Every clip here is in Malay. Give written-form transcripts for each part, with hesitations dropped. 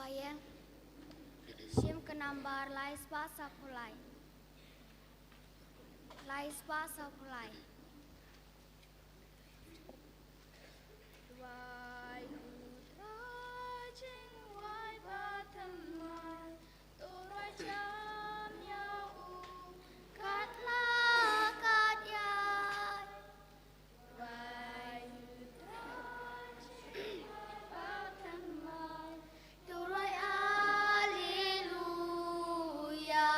Bayang Shim kenambar lai spa sakulai. Lai spa sakulai. Wai utrajing wai batamai torai jam yau katla kadyai. Wai utrajing wai batamai torai alleluia.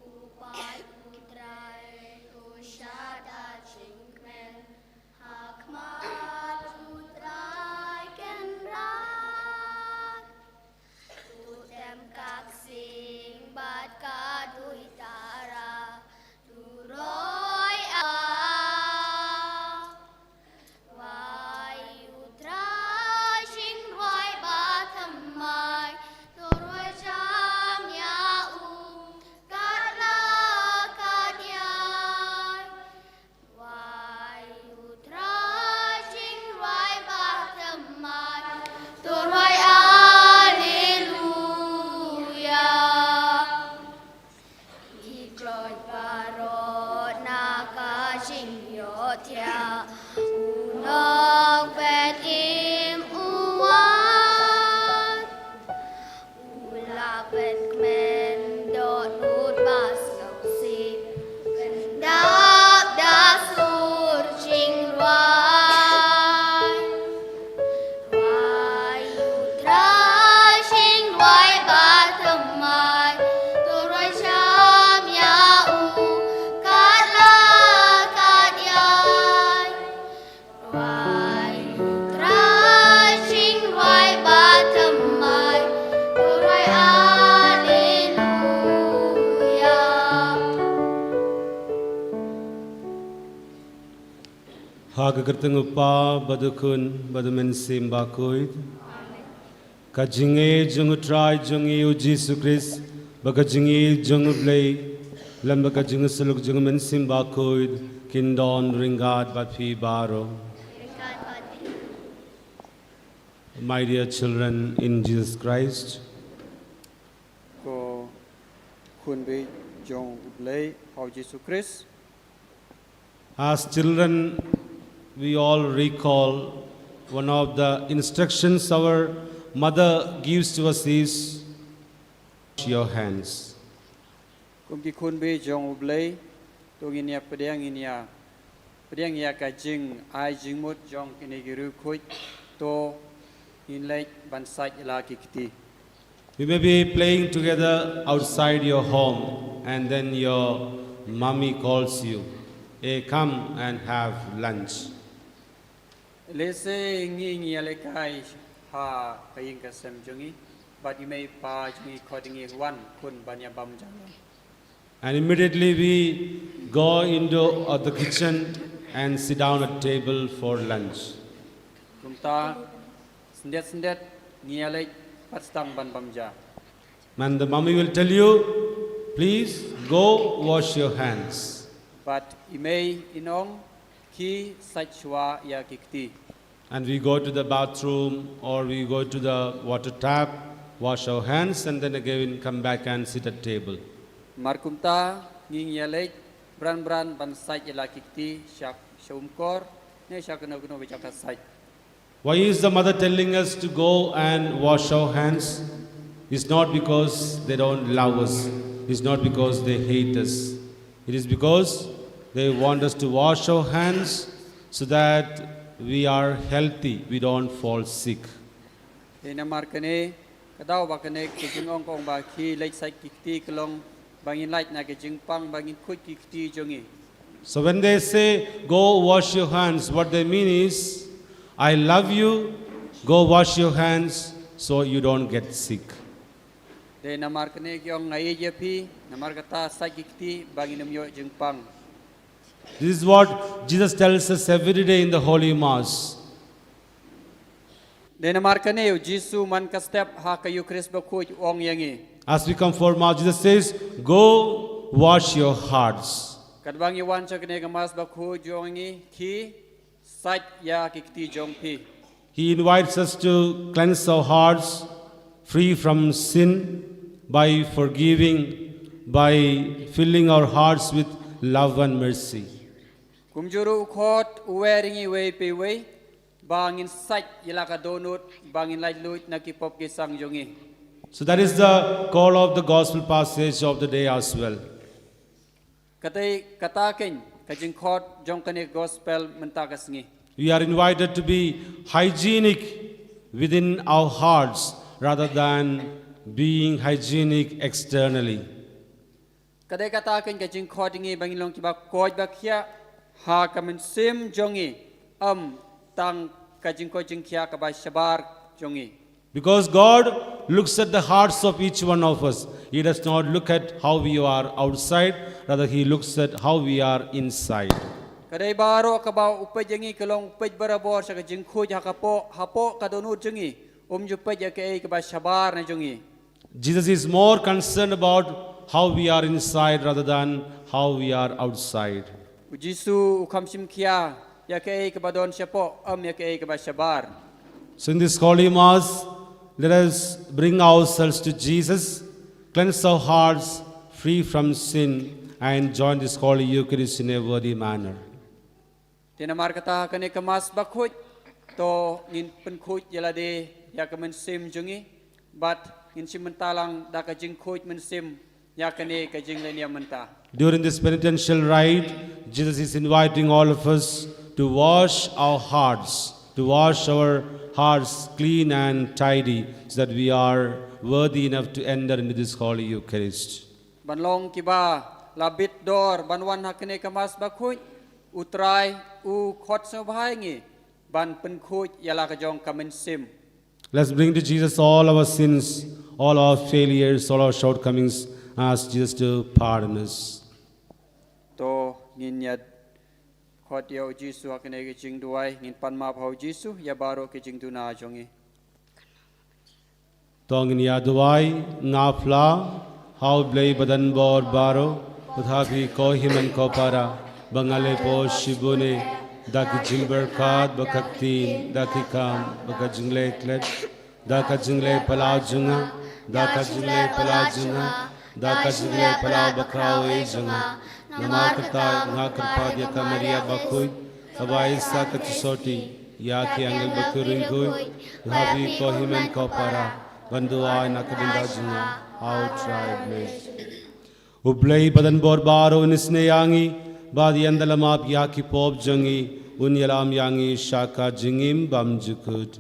Upai utrai ushada jingmen hakmat utrai kenrak tutem kaksing bat kadui tara turoi a wai utrai shing wai batamai turoi jam yau katla kadyai wai utrai shing wai batamai turoi alleluia. Ikloi parot naka shing yotia unok bet im uwan ulak bet kmen dot nut bas si kendap dasur shing wai wai utrai shing wai batamai turoi jam yau katla kadyai wai utrai shing wai batamai turoi alleluia. Hagagertengupa badukun badumen simbakuid. Kajinge jungutrai jungi u Jesus Christ bagajingi jungublay lambaga jungusuluk jungumen simbakuid kindon ringad batfi baro. My dear children in Jesus Christ, ก็คุณไปจงอุบเลยเอาเยซูคริสต์ as children we all recall one of the instructions our mother gives to us is wash your hands. กุมที่คุณไปจงอุบเลยตัวกินยาประเดียงกินยาประเดียงยากระจิงไอจิงมุดจงกินกิรุคุยตัวกินเล็กบันไซลากิกตี We may be playing together outside your home and then your mommy calls you, hey, come and have lunch. เลเซงี้เงียเลกายหาไปยิงกระเซมจงงี้บัดยไม่ปาจงงี้คอยจงงี้วันคุณบัญญัติบัมจัง And immediately we go into the kitchen and sit down at table for lunch. กุมตาสเด็ดเงียเล็กปัดสตังบันบัมจา And the mommy will tell you, please go wash your hands. but imay inong ki sachwa ya kikti And we go to the bathroom or we go to the water tap, wash our hands and then again come back and sit at table. markumta nging yalek bran ban sach ya kikti syak shumkor ne syak no vichak sach Why is the mother telling us to go and wash our hands? It's not because they don't love us. It's not because they hate us. It is because they want us to wash our hands so that we are healthy, we don't fall sick. ena markane kadaw bakane kijing ong kong ba ki lek sach kikti klong bangin light na kijing pang bangin khut kikti jongi So when they say, go wash your hands, what they mean is, I love you, go wash your hands so you don't get sick. de na markane kyong ngai je phi na markata sach kikti bangin myo jing pang This is what Jesus tells us every day in the Holy Mass. de na markane jisu man ka step ha kayu kris ba khuj ong yangi As we come for Mass, Jesus says, go wash your hearts. kadbang iwan cha kne ga mas ba khuj jongi ki sach ya kikti jong phi He invites us to cleanse our hearts free from sin by forgiving, by filling our hearts with love and mercy. Kumjuru ukhot uweringi we pe we bangin sait yalaka donut bangin lai lut nakipop ke sang jongi. So that is the call of the gospel passage of the day as well. Katai katakin kajing khot jong kane gospel mentakasngi. We are invited to be hygienic within our hearts rather than being hygienic externally. Kadai katakin kajing khot ingi bangin long kiba koj bakia ha kamen sim jongi tang kajing kojing kia kaba shabar jongi. Because God looks at the hearts of each one of us. He does not look at how we are outside, rather He looks at how we are inside. Kadai baro kaba upay jongi kalong upay barabor sa kajing koj hapo kadonut jongi jupay jake kaba shabar na jongi. Jesus is more concerned about how we are inside rather than how we are outside. Ujisu ukamsim kia yake kabadon siapo yake kabashabar. So in this Holy Mass, let us bring ourselves to Jesus, cleanse our hearts free from sin, and join this Holy Eucharist in a worthy manner. Tinamar kata kane kamas bakhut to ngin penkhut yalade yakamen sim jungi but ngin simentalang da kajing khut men sim yakane kajing lenia menta. During this penitential rite, Jesus is inviting all of us to wash our hearts, clean and tidy, so that we are worthy enough to enter into this Holy Eucharist. Banlong kiba labit dor banwan hakane kamas bakhut utrai u khot sobhaingi ban penkhut yala kajong kamen sim. Let's bring to Jesus all our sins, all our failures, all our shortcomings. Ask Jesus to pardon us. To ngin yad khot yo Jisu hakane ke jing duai ngin pan ma phau Jisu ya baro ke jing tu na jongi. Tongin yaduai ngafla how blay badan bor baro uthapi ko himan ko para bangale po shibune daki jingber kad bakaktin daki kam bakajingle klet daka jingle pala junga daka jingle pala junga daka jingle pala bakrao e junga namakata ngakarpadya kamaria bakui abai sakachsoti ya ki angel bakuringui habi ko himen ko para bandua nakabinda junga outright me ublei badan bor baro nisne yangi badi andalam ap ya ki pop jungi unyalam yangi shaka jingim bamjukut.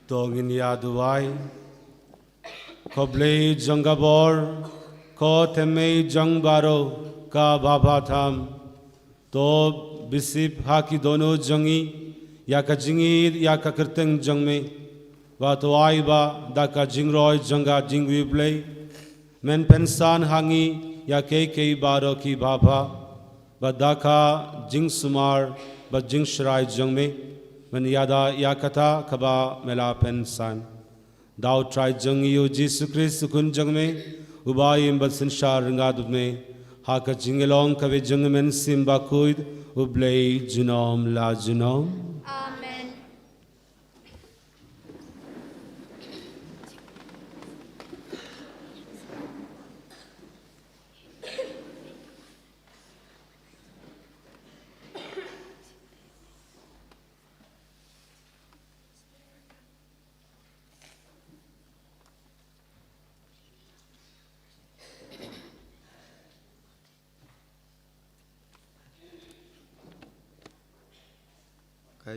Tongin Yaduai, Koble Jangabor, Ko Teme Jangbaro, Ka Babatham, To Bisip Haki Dono Jangi, Yaka Jingir, Yaka Kirteng Jangme, Vatuaiba, Daka Jingroy Janga Jingwible, Men Pensan Hangi, Yake Baro Ki Baba, Badaka Jing Sumar, Bad Jing Shrai Jangme, Men Yada Yakata Kaba Mela Pensan. Thou try Jang you Jesus Christ Kun Jangme, Ubayim Bad Sinshar Ringadme, Haka Jingelong Kave Jangmen Simba Kuid, Ublay Junom La Junom. Amen.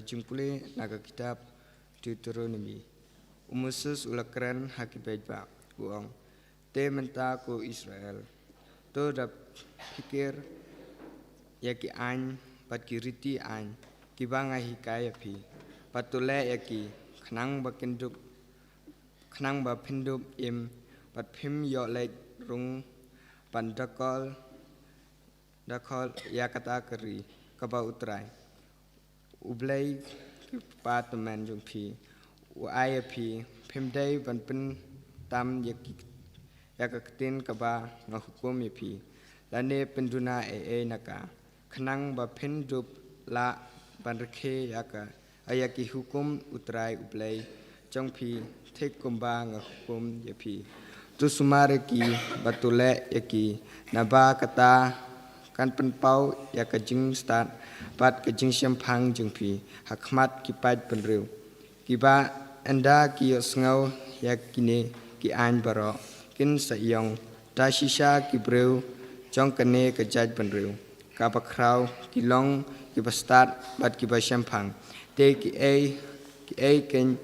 Jumple naga kitab Deuteronomy. Umusus ulakran haki baik uang. Te menta ko Israel. To dap pikir yaki an pat kiriti an kibanga hikaya pi. Patule yaki khnang ba pindup im pat pim yo lek rung pandakol dakol yakata keri kaba utrai. Ublay Department Jung P. UIP Pimday Van Pin Tam Yakatin Kaba Nahukum P. Lane Penduna Naka Kanang Ba Pindup La Banrake Yaka Ayaki Hukum Utrai Ublay Jung P. Take Kumba Nahukum Yapi. Tusumareki Batule Yaki Naba Kata Kan Penpau Yaka Jing Start Pat kejing siampang jeng pi hakmat kipat penriu kiba anda kiyo sengau yakine ki an baro kin sayong ta shisha kibreu jong kene kejaj penriu kapa krau kilong kiba start pat kiba siampang te ki ken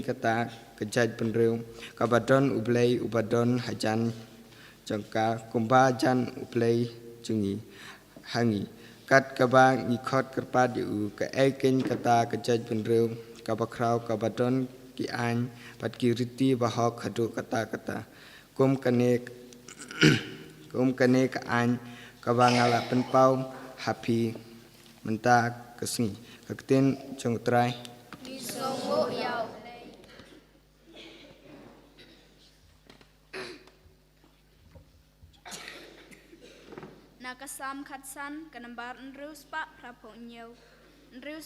kata kejaj penriu kabadon ublay ubadon hajan jangka kumbajan ublay jungi hangi kat kabang ikot kerpad yu ke eken kata kejaj penriu kabakrau kabadon ki an pat kiriti bahok hadu kata kum kane ka an kabangala penpau happy menta kesni kakten jongtrai Bisongo yau. Nakasam Katsan Kanambar Nruspa Praponyo Thời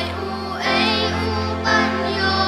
u ban yo,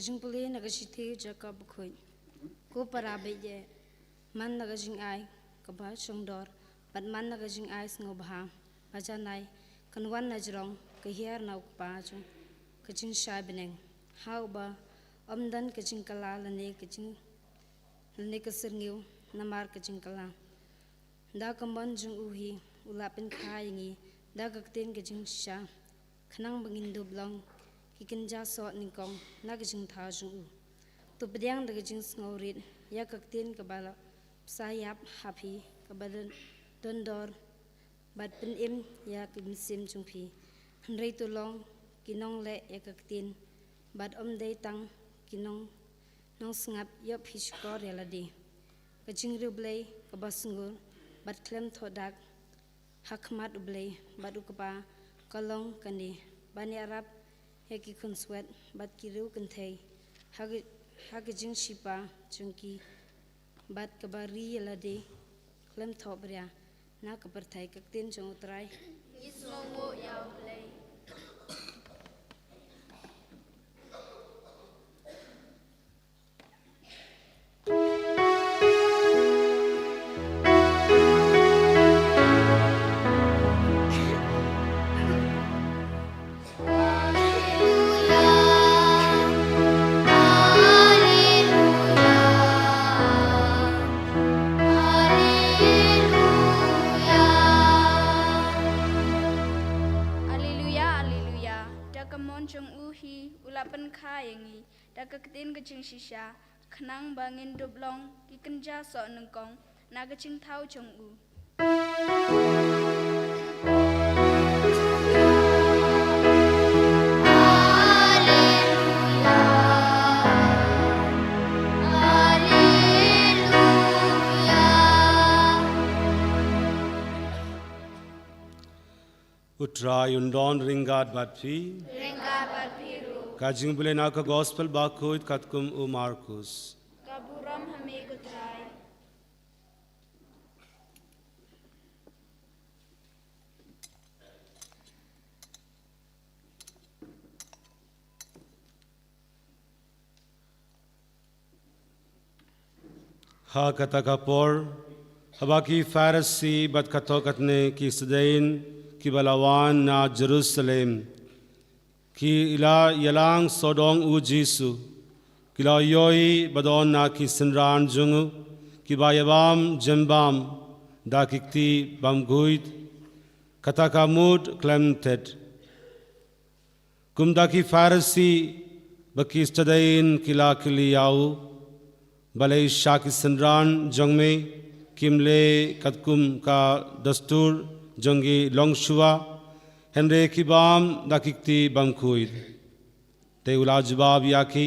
kajing puli na kajiti Jacob khoi ko parabe ye man na kajing ai kaba chongdor bat man na kajing ai snobha bajanai kanwan na jrong kahiar na ukpa jo kajing shabeneng how ba amdan kajing kala lane kajing lane kasirngiu namar kajing kala da kamban jung uhi ulapin khayangi da gakten kajing sha khanang bangin dublong kikinja so ningkong na kajing tha jung tu pediang da kajing sngorit ya kakten kabala sayap happy kabadan dondor bat pin im ya kimsim jungphi hanrei tu long kinong le ya kakten bat dei tang kinong nong sngap yop hishkor yaladi kajing rublei kabasngur bat klem thodak hakmat ublei bat ukpa kalong kani bani arab heki kunswet bat kiru kunthei hagijing shipa chungki bat kabari yaladi klem thobria na kaparthai kakten jong utrai Ismomo yaw play. Ulapan khayangi dakaktin kaching shisha khnang bangin dublong kikenja so nengkong na kaching thau chung u Utrai undon ringat batfi kajing bule naka gospel bakuit katkum u Markus kaburam hame gutrai ha kata kapor habaki Pharisee bat katokatne ki sedain ki balawan na Jerusalem ki ila yalang sodong u Jisu kila yoi badon na ki sinran jungu ki bayabam jembam da kikti bamguit kata kamut klemted kumda ki Pharisee baki stadain kila kiliyau balai shaki sinran jongme kimle katkum ka dastur jongi longshua Henry kibam dakikti bamkuid te ula jawab yaki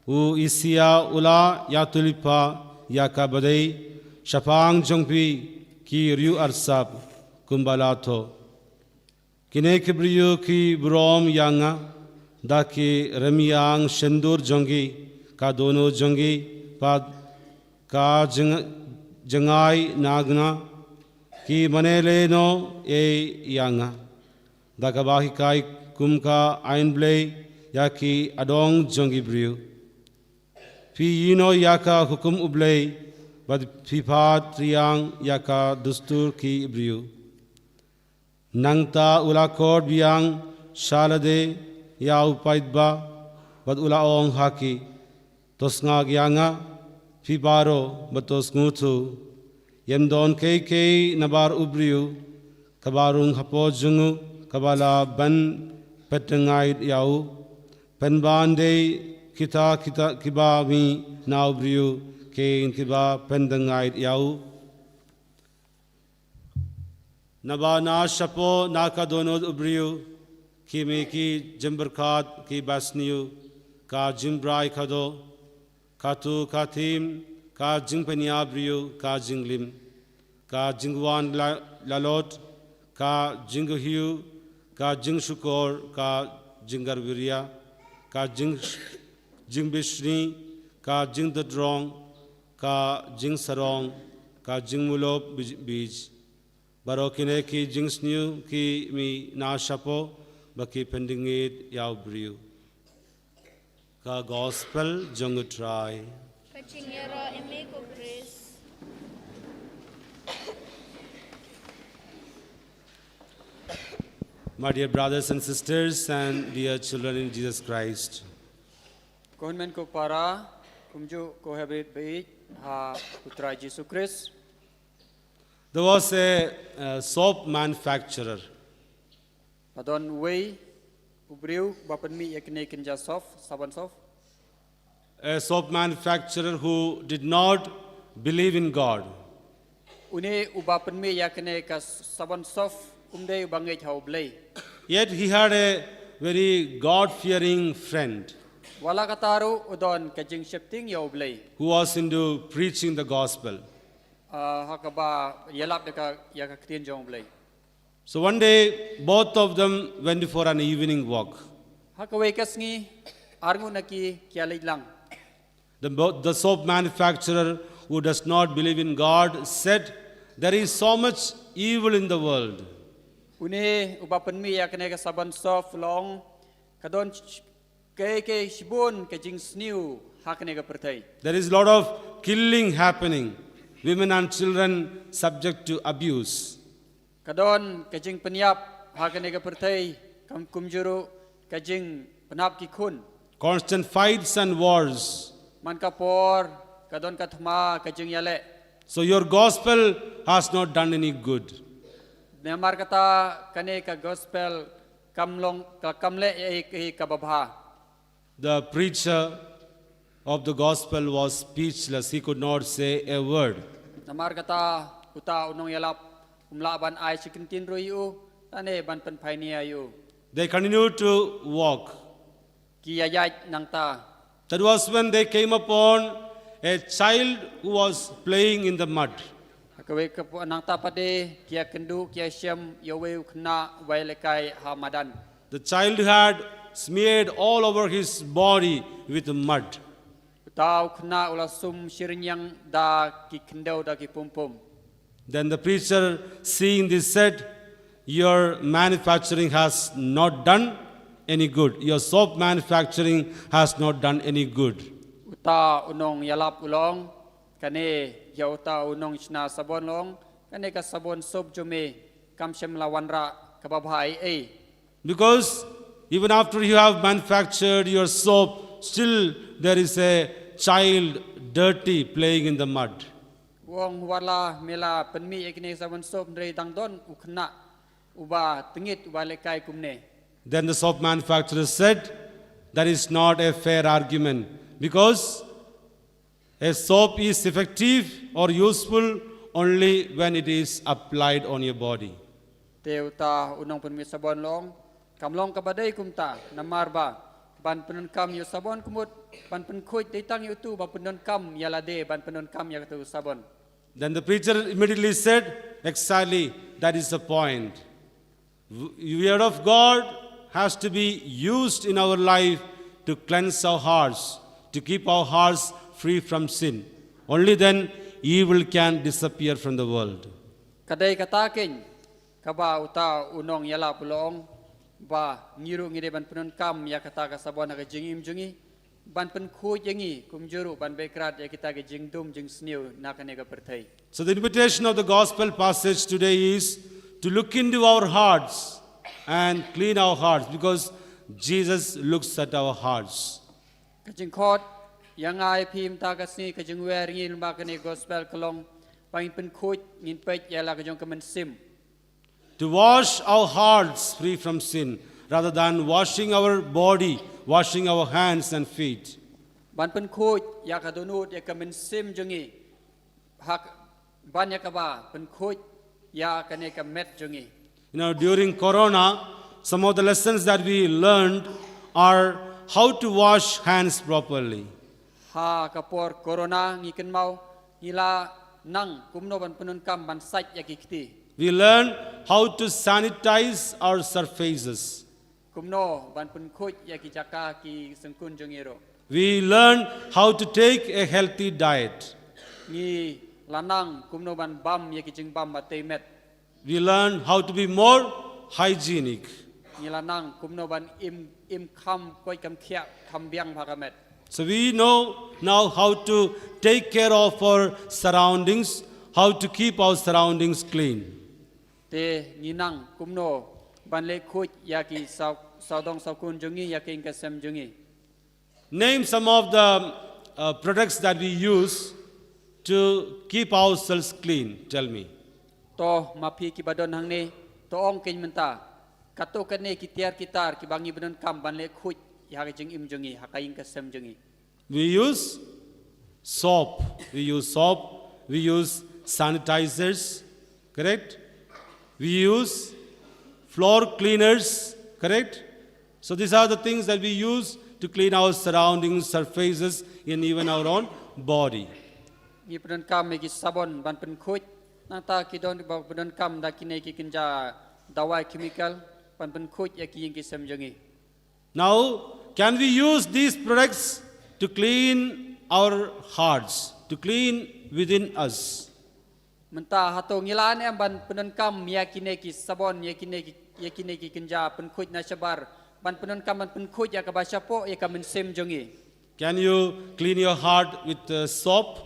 u isia ula ya tulipa ya kabadai shapang jongpi ki ryu arsap kumbalato kine kibriyo ki brom yanga daki ramyang shendur jongi ka dono jongi pad ka jangai nagna ki manele no e yanga dakabahi kai kumka ainblei yaki adong jongi briu pi yino yaka hukum ublei bad piphat triang yaka dustur ki briu nangta ulakor biang shalade ya upaidba bad ulaong haki tosnga gyanga pibaro batos ngutu yemdon kei nabar ubriu kabarung hapo jungu kabala ban petengai yau penbande kita kiba mi naubriu ke kiba pendengai yau naba na shapo naka dono ubriu kimi ki jimberkat ki basniu ka jimbrai khado katu kathim ka jingpenia briu ka jinglim ka jingwan lalot ka jinghiu ka jing shukor ka jingar viria ka jing bishni ka jing dadrong ka jing sarong ka jing mulop bij barokine ki jing sniu ki mi na shapo baki pendingit yaw briu Ka gospel jungutrai. Kachingera emeko grace. My dear brothers and sisters and dear children in Jesus Christ, Kohon men ko para kumju ko hebrit bait ha putra Yesus Kristus. there was a soap manufacturer. Padon wei ubriu bapan mi yakne kinja sof saban sof. A soap manufacturer who did not believe in God. Une ubapan mi yakne ka saban sof umde ubangai hau blei. Yet he had a very God-fearing friend Wala kataru udon kajing shepting yau blei. who was into preaching the gospel. Hakaba yelap deka yakaktin jong blei. So one day, both of them went for an evening walk. Hakawai kasngi arngu naki kialay lang. The soap manufacturer who does not believe in God said, there is so much evil in the world. Une ubapan mi yakne ka saban sof long kadon ke shibun kajing sniu hakne ka pertai. There is a lot of killing happening. Women and children subject to abuse. Kadon kajing penyap hakne ka pertai kam kumjuru kajing penap ki kun. Constant fights and wars. Man kapor kadon kathma kajing yale. So your gospel has not done any good. Nemar kata kane ka gospel kamlong ka kamle e ka babha. The preacher of the gospel was speechless. He could not say a word. Namar kata uta unong yalap umlaban ay sikintin ruyu tane ban penpai ni ayu. They continued to walk. Kiyayat nang ta. That was when they came upon a child who was playing in the mud. Kawai kapu nang ta pade kia kendu kia syam yawe kena wailekai hamadan. The child had smeared all over his body with mud. Tau kena ulasum sirinyang da ki kendau da ki pum. Then the preacher, seeing this, said, your manufacturing has not done any good. Your soap manufacturing has not done any good. Uta unong yalap ulong kane ya uta unong isna sabon long kane ka sabon sob jume kam syam lawanra kababhai e. Because even after you have manufactured your soap, still there is a child dirty playing in the mud. Wong wala mela penmi ekne sabon sob ndrei dangdon ukna uba tengit uba lekai kumne. Then the soap manufacturer said, that is not a fair argument, because a soap is effective or useful only when it is applied on your body. Teuta unong penmi sabon long kamlong kabadai kumta namarba ban penun kam yo sabon kumut ban pen khoi tang yo tu ba penun kam yalade ban penun kam ya tu sabon. Then the preacher immediately said, exactly, that is the point. The word of God has to be used in our life to cleanse our hearts, to keep our hearts free from sin. Only then evil can disappear from the world. Kadai katakin kaba uta unong yala pulong ba ngiru ngide ban penun kam ya kata ka sabon ka jingim jungi ban pen khoi jengi kumjuru ban bekrat ya kita ke jingdum jing sniu nakane ka perthai. So the invitation of the gospel passage today is to look into our hearts and clean our hearts, because Jesus looks at our hearts. Kajing khot yang ai phim ta ka sni kajing wer ngin ba kane gospel kalong pain pen khoi ngin pet ya la kajong kamen sim. To wash our hearts free from sin, rather than washing our body, washing our hands and feet. Ban pen khoi ya ka donut ya kamen sim jungi hak ban ya ka ba pen khoi ya kane ka met jungi. During Corona, some of the lessons that we learned are how to wash hands properly. Ha kapor corona ngiken mau ngila nang kumno ban penun kam ban sat ya kiti. We learn how to sanitize our surfaces. Kumno ban pen khoi ya ki jaka ki sengkun jungiro. We learn how to take a healthy diet. Ngi lanang kumno ban bam ya ki jing bam ba te met. We learn how to be more hygienic. ngilanang kumno ban im kham koi kam khia kham biang bhagamet. So we know now how to take care of our surroundings, how to keep our surroundings clean. Te nginang kumno ban le khuj ya ki sao dong sao kun jungi ya ki kasam jungi. Name some of the products that we use to keep ourselves clean. Tell me. To mapi ki badon hang ni to ong kin menta kato kan ne ki tiar kitar ki bangi badon kam ban le khuj ya ki jing im jungi hakain kasam jungi. We use soap. We use sanitizers, correct? We use floor cleaners, correct? So these are the things that we use to clean our surroundings, surfaces, and even our own body. Ni badon kam me ki sabon ban pen khuj nang ta ki don badon kam da ki ne ki kinja dawai chemical ban pen khuj ya ki ki sam jungi. Now, can we use these products to clean our hearts, to clean within us? Menta hato ngilan em ban penon kam ya kine ki sabon ya kine ki kinja pen khuj na sabar ban penon kam ban pen khuj ya ka ba chapo ya ka men sem jongi. Can you clean your heart with soap?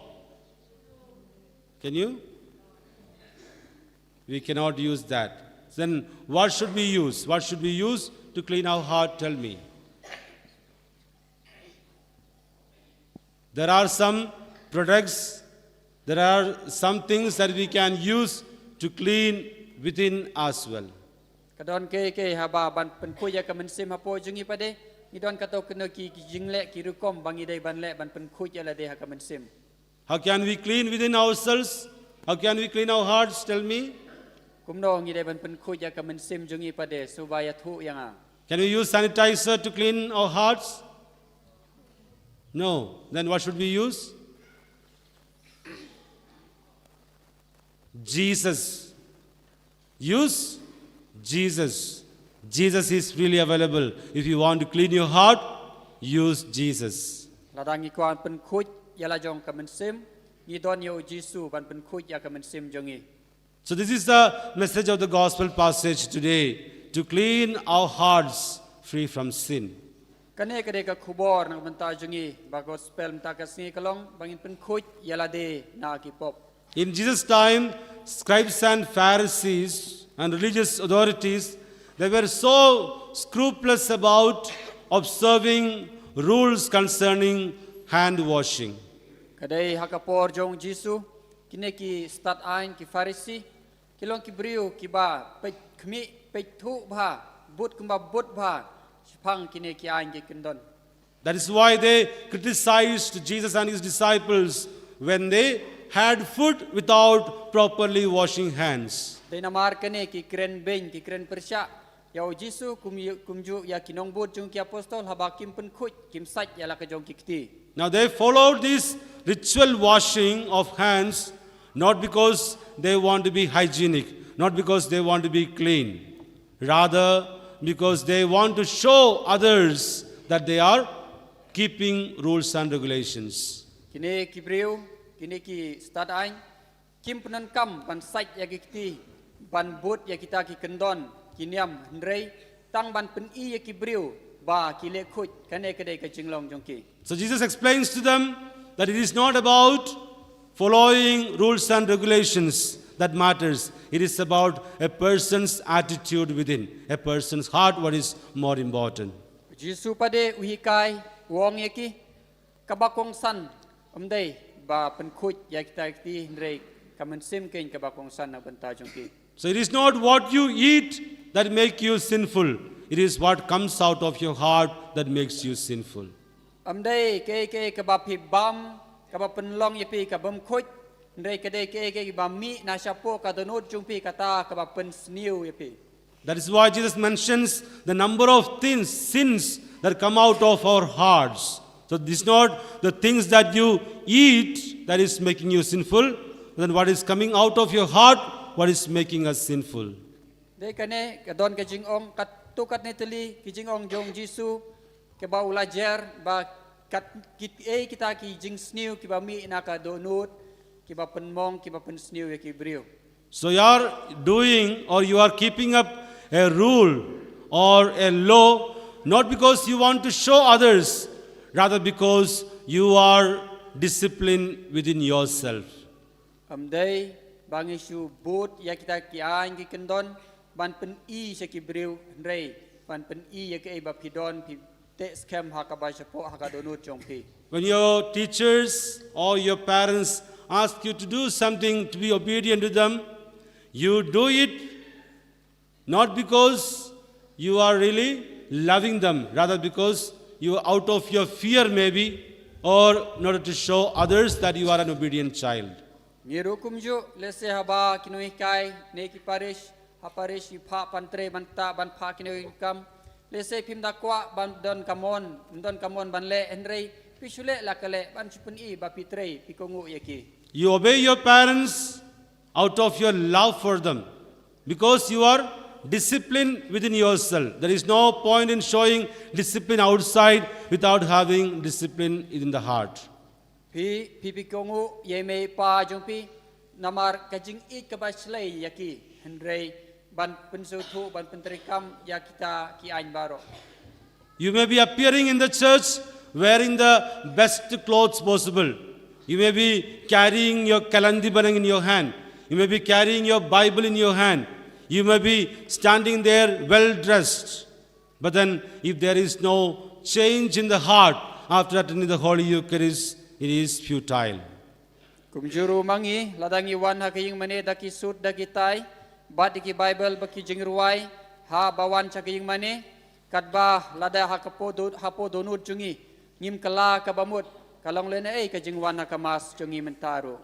Can you? We cannot use that. Then what should we use? What should we use to clean our heart? Tell me. There are some products, there are some things that we can use to clean within as well. Kadon ke haba ban pen khuj ya ka men sem hapo jongi pade ni don kato kena ki jingle ki rukom bangi dai ban le ban pen khuj ya la de ha ka men sem. How can we clean within ourselves? How can we clean our hearts? Tell me. Kumno ngi dai ban pen khuj ya ka men sem jongi pade subaya thu yang a. Can we use sanitizer to clean our hearts? No. Then what should we use? Jesus. Use Jesus. Jesus is freely available. If you want to clean your heart, use Jesus. Ladang ikwan pen khuj ya la jong ka men sem ni don yo Jisu ban pen khuj ya ka men sem jongi. So this is the message of the gospel passage today, to clean our hearts free from sin. Kane kade ka khubor nang menta jungi ba gospel menta ka singi kalong bangin pen khuj yala de na ki pop. In Jesus' time, scribes and Pharisees and religious authorities, they were so scrupulous about observing rules concerning hand washing. Kade hakapor jong Jisu kine ki start ain ki Pharisee kilong ki briu ki ba pe khmi pe thu bha but kumba but bha phang kine ki ain ki kendon. That is why they criticized Jesus and his disciples when they had food without properly washing hands. Dei namar kane ki kren ben ki kren persya ya Jisu kumju ya kinong but jong ki apostol habakim pen khuj kim saj ya la ka jong ki kti. Now they followed this ritual washing of hands not because they want to be hygienic, not because they want to be clean, rather because they want to show others that they are keeping rules and regulations. Kine ki briu kine ki start ain kim penan kam ban saj ya ki kti ban but ya kita ki kendon kiniam hendrei tang ban pen I ya ki briu ba ki le khuj kane kade ka jinglong jong ki. So Jesus explains to them that it is not about following rules and regulations that matters. It is about a person's attitude within, a person's heart, what is more important. Jisu pade uhikai wong ya ki kabakong san omdei ba pen khuj ya kita ki hendrei kamen sim ken kabakong san na banta jong ki. So it is not what you eat that make you sinful. It is what comes out of your heart that makes you sinful. Amdei ke kabapi bam kabapen long yapi kabam khuj ndrei kade ke bami na sapo ka donut jungpi kata kabapen sniu yapi. That is why Jesus mentions the number of sins that come out of our hearts. So this is not the things that you eat that is making you sinful, then what is coming out of your heart, what is making us sinful. De kane kadon ke jingong kat tukat neteli ki jingong jong Jisu ke ba ulajer ba kat kit kita ki jing sniu ki ba mi na ka donut ki ba penmong ki ba pen sniu ya ki brio. So you are doing or you are keeping up a rule or a law, not because you want to show others, rather because you are disciplined within yourself. Amday bang isu boot ya kita ki ain ki kendon ban pen I se ki breu rei ban pen I ya ke ba pidon pi te scam ha ka ba chapo ha ka donut chong pi. When your teachers or your parents ask you to do something, to be obedient to them, you do it not because you are really loving them, rather because you are out of your fear maybe, or in order to show others that you are an obedient child. Ngiru kumju lese haba kinoi kai ne ki parish ha parish ki pha pantre banta ban pha kinoi kam lese pim da kwa ban don kamon ban le enrei pisule lakale ban chupun I ba pitrei pikongu yaki. You obey your parents out of your love for them, because you are disciplined within yourself. There is no point in showing discipline outside without having discipline in the heart. Pi pikongu ye me pa jong pi namar kajing I ka ba slei yaki enrei ban pensu thu ban pentrikam ya kita ki ain baro. You may be appearing in the church wearing the best clothes possible. You may be carrying your kalandi banang in your hand. You may be carrying your Bible in your hand. You may be standing there well dressed. But then if there is no change in the heart after attending the Holy Eucharist, it is futile. Kumjuru mangi ladangi wan ha kaying mane daki sut daki tai bat ki Bible baki jingruai ha bawan cha kaying mane katba lada ha kapo donut jungi ngim kala kabamut kalong lene ei ka jingwan ha kamas jungi mentaru.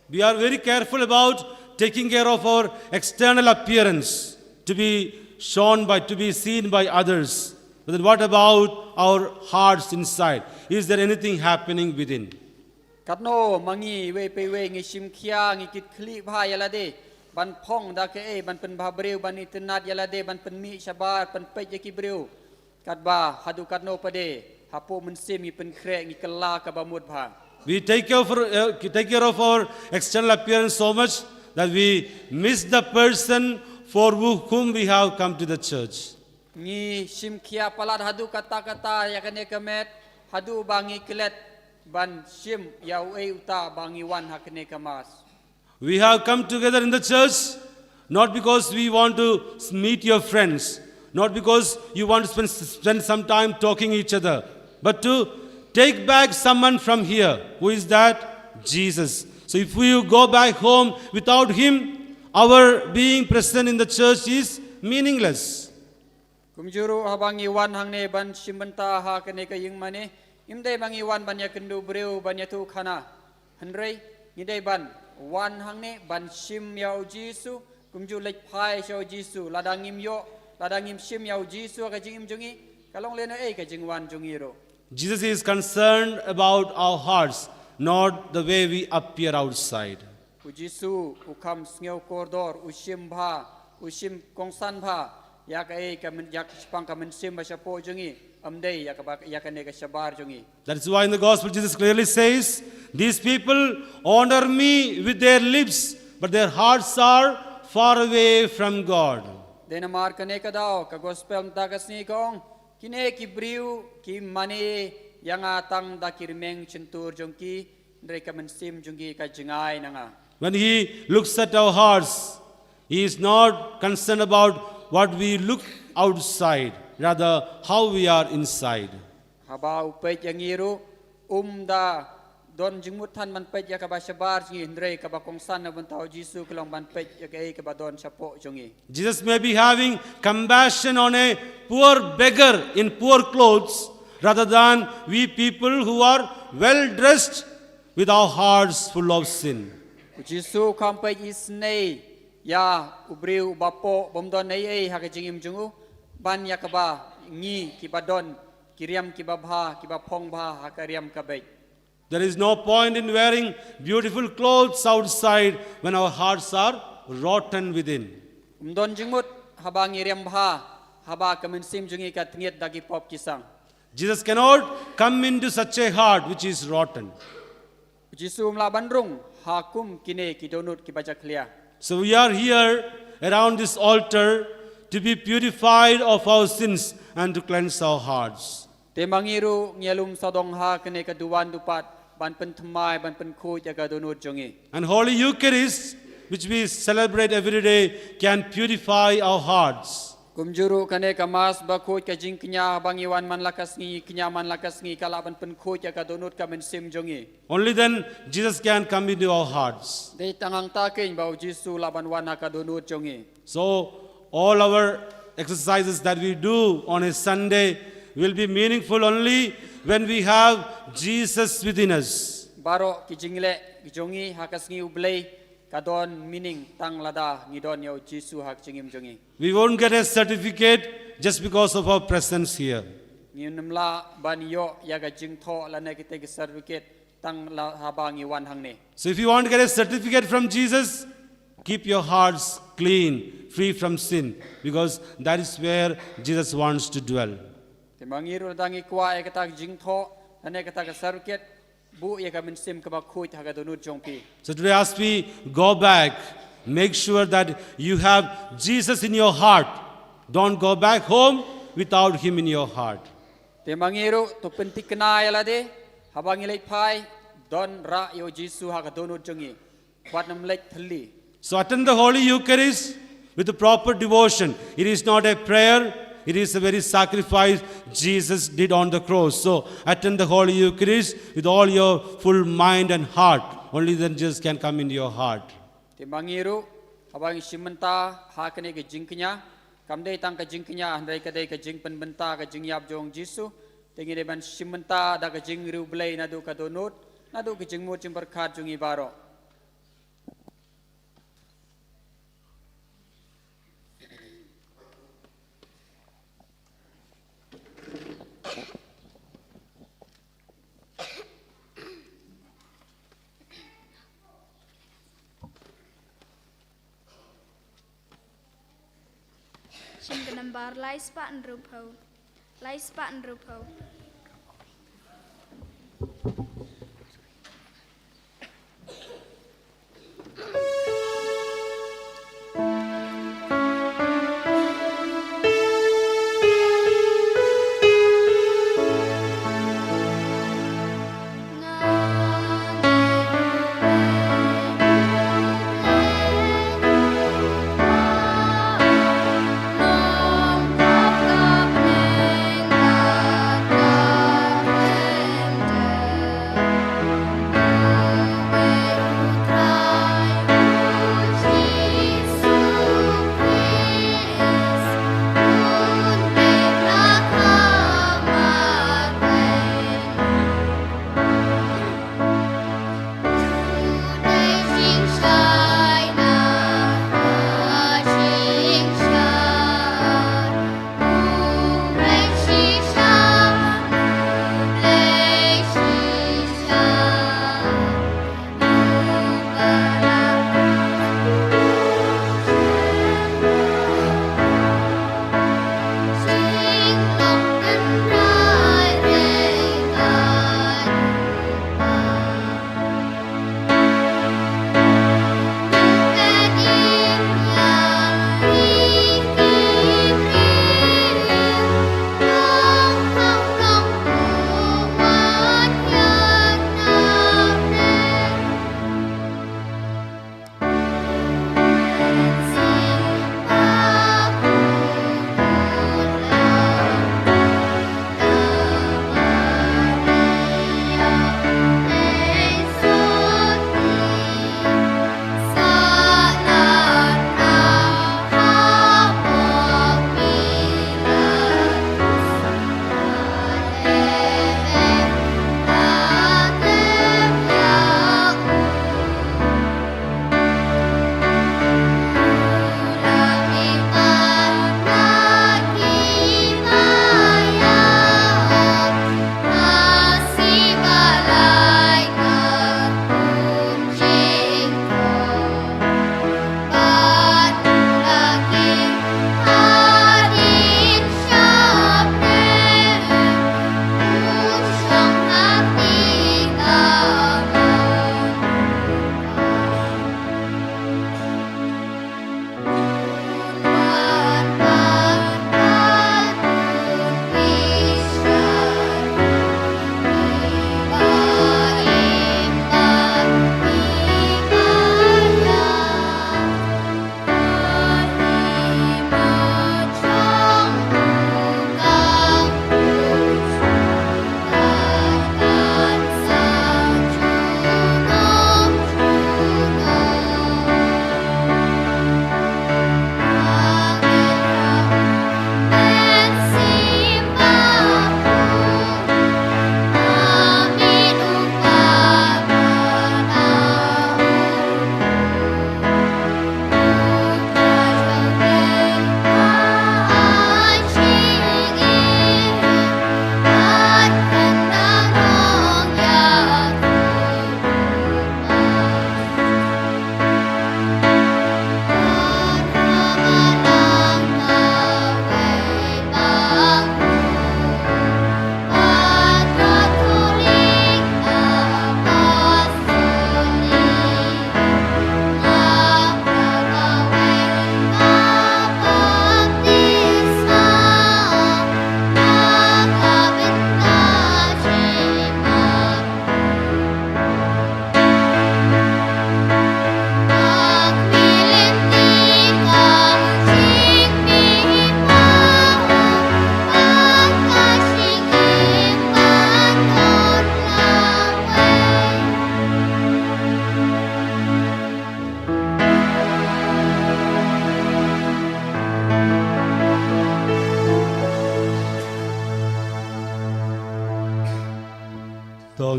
We are very careful about taking care of our external appearance to be to be seen by others. But then what about our hearts inside? Is there anything happening within? Katno mangi we pe we ngi sim khia ngi kit khli bha yala de ban phong da ke ei ban pen bha breu ban itnat yala de ban pen mi sabar pen pe ki breu katba hadu katno pade hapo men sim ngi pen kre ngi kala ka bamut bha. We take care of our external appearance so much that we miss the person for whom we have come to the church. Ngi sim khia palat hadu kata yakane kamet hadu bangi klet ban sim yau ei uta bangi wan hakne kamas. We have come together in the church not because we want to meet your friends, not because you want to spend some time talking each other, but to take back someone from here. Who is that? Jesus. So if we go back home without him, our being present in the church is meaningless. Kumjuru habangi wan hangne ban simbanta ha kane kaying mane imde bangi wan ban yakendu breu ban yatu khana hanrei ngidei ban wan hangne ban sim yau jisu kumju lek phai shau jisu ladangim yo ladangim sim yau jisu ka jingim jungi kalong lena ei ka jingwan jungi ro. Jesus is concerned about our hearts, not the way we appear outside. Ujisu ukam sngew kordor usim bha usim kongsan bha yak ei ka men yak spang ka men sim ba sapo jungi amdei yakane ka sabar jungi. That is why in the gospel Jesus clearly says, these people honor me with their lips, but their hearts are far away from God. Dena mar kane ka daw ka gospel ta ka sni kong kine ki briu ki mane yang atang da kirmeng centur jongki ndre ka men sim jungi ka jingai nanga. When he looks at our hearts, he is not concerned about what we look outside, rather how we are inside. Haba upet yang iru da don jingmut tan man pet ya ka ba sabar jingi ndre ka ba kongsan na bantau Jisu kelong ban pet ya ka ei ka ba don sapo jongi. Jesus may be having compassion on a poor beggar in poor clothes, rather than we people who are well dressed with our hearts full of sin. Jisu kampai isnei ya ubriu bapo bomdon nei ei ha ka jingim jungu ban ya ka ba ngi ki ba don kiriam ki ba bha ki ba phong bha ha ka riam ka bai. There is no point in wearing beautiful clothes outside when our hearts are rotten within. Umdon jingmut haba ngiriam bha haba ka men sim jungi ka tngiet dagi pop kisang. Jesus cannot come into such a heart which is rotten. Jisu mla bandrung hakum kine ki donut ki baca clear. So we are here around this altar to be purified of our sins and to cleanse our hearts. Te mangiru ngelum sadong ha kene kaduan dupat ban pen thmai ban pen khu jaga donut jongi. And Holy Eucharist, which we celebrate every day, can purify our hearts. Kumjuru kane kamas ba khu ka jing knya bangiwan man lakas ngi knya man lakas ngi kala ban pen khu jaga donut ka men sim jongi. Only then Jesus can come into our hearts. De tangang ta ken bau Jisu laban wana ka donut jongi. So all our exercises that we do on a Sunday will be meaningful only when we have Jesus within us. Baro ki jingle ki jongi hakas ngi ublei kadon meaning tang lada ngidon yo Jisu hak jingim jongi. We won't get a certificate just because of our presence here. Ngi namla ban yo yaga jing tho la ne kite ki certificate tang la habangi wan hang ne. So if you want to get a certificate from Jesus, keep your hearts clean, free from sin, because that is where Jesus wants to dwell. Te mangiru dangi kwa e kata jing tho la ne kata ka certificate bu yaga min sim ka ba khu ta ga donut jongpi. So today as we go back, make sure that you have Jesus in your heart. Don't go back home without Him in your heart. Te mangiru to pentik kenai la de habangi lek phai don ra yo Jisu ha ka donut jongi. Wat nam lek thli. So attend the Holy Eucharist with the proper devotion. It is not a prayer, it is a very sacrifice Jesus did on the cross. So attend the Holy Eucharist with all your full mind and heart. Only then Jesus can come into your heart. Te mangiru abang simenta ha kene ke jingknya kamdei tang ka jingknya handai ka dei ka jing penbenta ka jing yap jong Jisu tengi de ban simenta da ka jing ru blei na du ka donut na du ka jing mo jing berkat jongi baro. Sim kenambar lai spa en rupho. Lai spa en rupho. Nong kap kap neng kak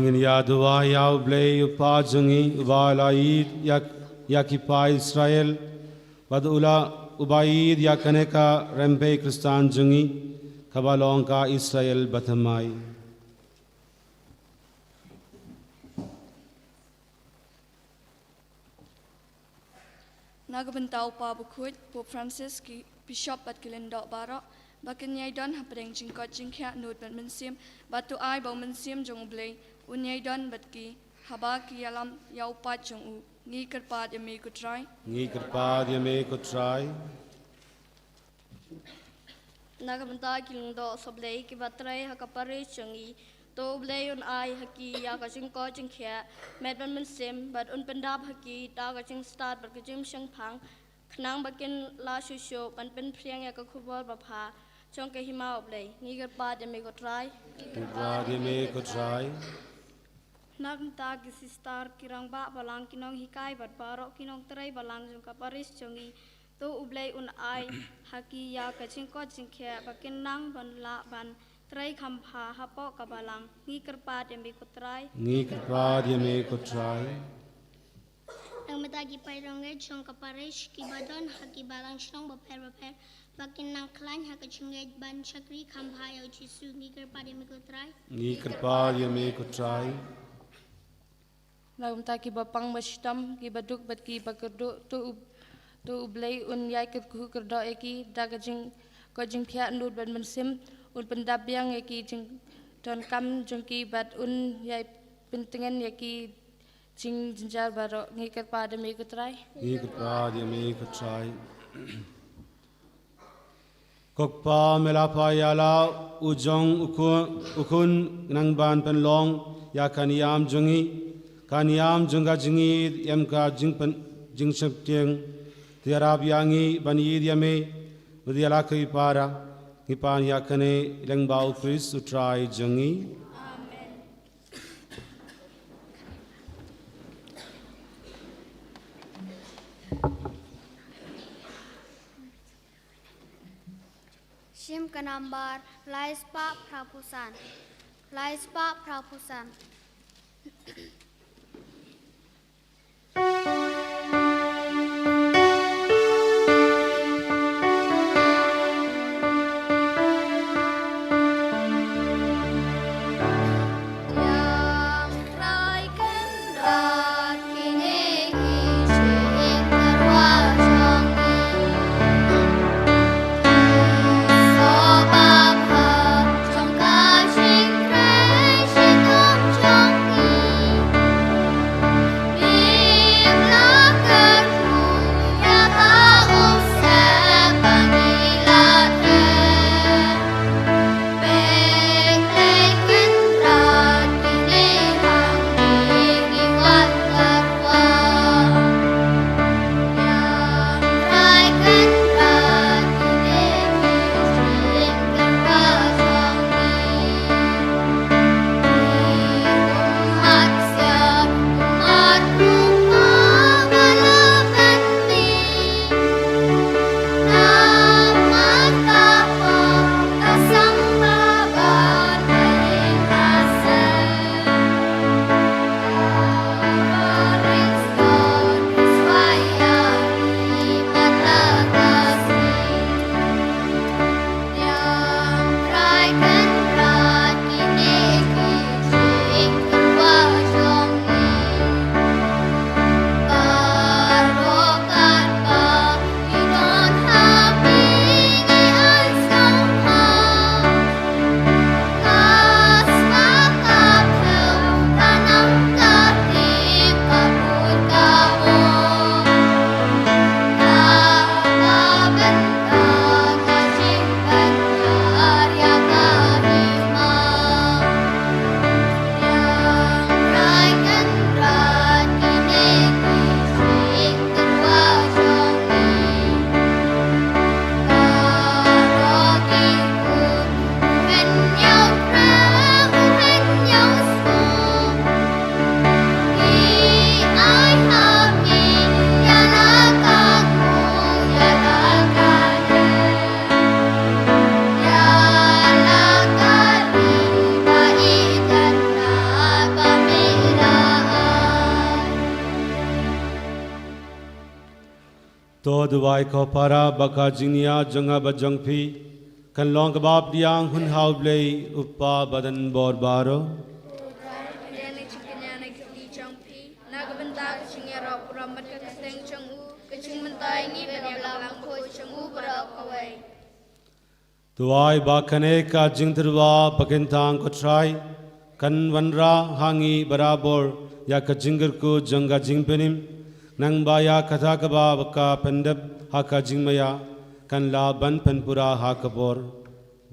Bangin ya dua ya ublei upajungi ubalaid ya kipa Israel badula ubaid ya kaneka rempe Kristan jungi kabalong ka Israel batamai. Nagabantau pa bukut Pope Francis ki Bishop bat kilendok barok bakin yai don hapreng jingkot jingkya nut bat mensim batu ai bau mensim jong blei unyai don bat ki haba ki alam yau pat jong u ngi kerpat yame kutrai Nagabanta kilungdo soblei ki batrai hakapare changi to blei un ai haki ya ka jing ko jing khia met ban men sim bat un pendap haki ta ka jing start bat ka jim shang phang khnang bakin la shu shu ban pen phriang ya ka khubol ba pha chong ke hima oblei ni gar pa de me ko try Nagabanta ki sistar kirang ba balang kinong hikai bat barok kinong trai balang jong ka paris changi to ublei un ai haki ya ka jing ko jing khia bakin nang ban la ban trai khampha hapo kabalang ngi kerpa demi kutrai Ang matagi pairongge chong kaparish ki badon haki balang shnong baper bakin nang klan haka chungge ban chakri khampha yo chisu ngi kerpa demi kutrai Nagabanta ki bapang mastam ki baduk bat ki bakerdo to ublei un yai ket ku kerdo eki daga jing ko jing khia nut ban mensim un pendap yang eki jing don kam jong ki bat un yai pentengan eki jing jinjar baro ngi ket pa de me kutrai Kokpa melapa yala ujong ukun nangban penlong ya kaniyam junga jingi yam ka jingpen jingshap tiang tiarab yangi baniyid yame budiala kai para Kipan yakane lengbau Chris utrai jungi Shim Kanambar Laispa Prapusan Chong ka ching kre shi kom chong To duwai ko para baka jinia jonga bajong pi kan long kabab diang hun hau blei upa badan bor baro. Tuai bakane ka jingterwa pakentang ko try kan wanra hangi barabor ya ka jingar ko janga jingpenim nang baya katha kaba baka pendep haka jingmaya kan la ban penpura hakabor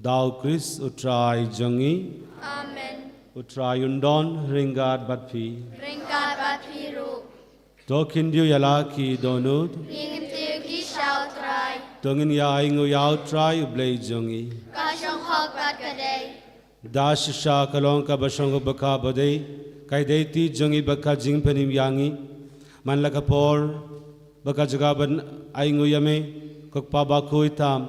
dau Chris utrai jangi Amen. utrai undon ringad batpi Ringkat batpi ru. to kindiu yala ki donut Ingin tiu ki shao try. tongin ya ingu yau try ublei jangi Kashong hok bat kadai. dash sha kalong ka basong baka badai kai deiti jangi baka jingpenim yangi man lakapor baka jagaban aingu yame kokpa ba khoi tam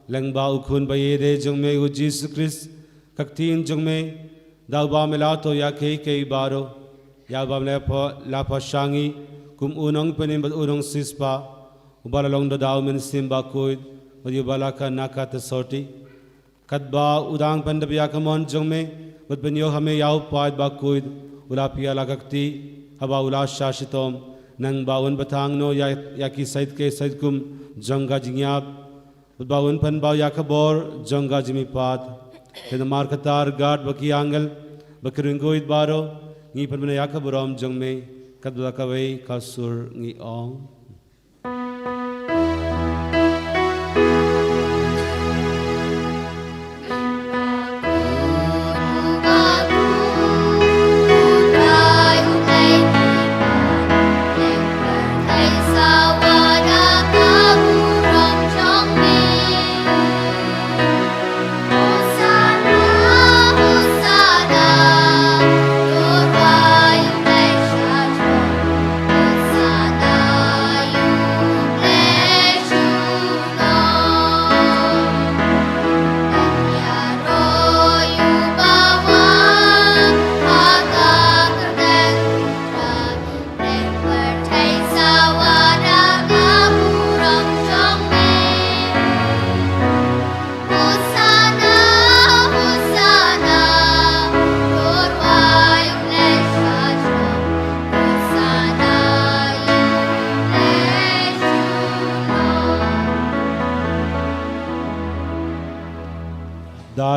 lengba ukhun ba yede jongme u Jesus Christ kaktin jongme dawba melato ya ke baro ya ba la pa shangi kum unong penim ba unong sispa ubala long da daw men simba koi ba bala ka nakat sorti katba udang pandab ya kamon jongme bad benyo hame yaw paid ba koi ula pia lagakti haba ula shashitom nang bawon batang no ya ki sait ke sait kum janga jingyap bawon pan baw ya kabor janga jimi pat ke mar katar gad baki angal bakringoid baro ngi pan ya kaborom jongme kadla kawei kasur ngi ong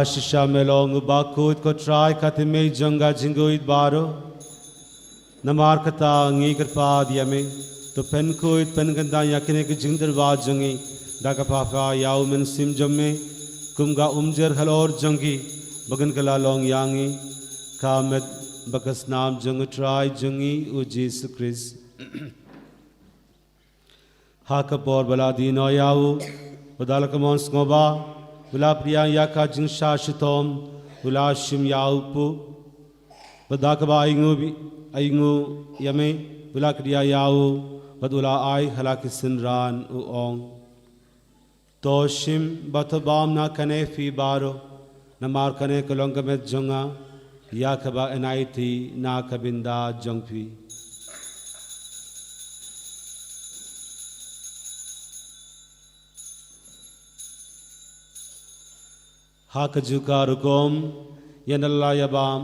Shisha melong bakut ko try katime janga jingoid baro namar kata ngi kirpa diame to pen koit pen ganda yakine ke jingdar ba jangi daga papa yaw men sim jamme kumga umjer halor jangi bagan kala long yangi kamet bakas nam jang try jangi u Jesus Christ hakapor baladino yaw badalakamon ngoba Ula priya yaka jing shashitom ula shim yaupu badakaba aingu yame ula kriya yau badula ai halaki sinran u ong to shim batabam na kane fi baro namar kane kolonga met jonga yakaba enaiti na kabinda jongpi Hakajuka rukom yanalla yabam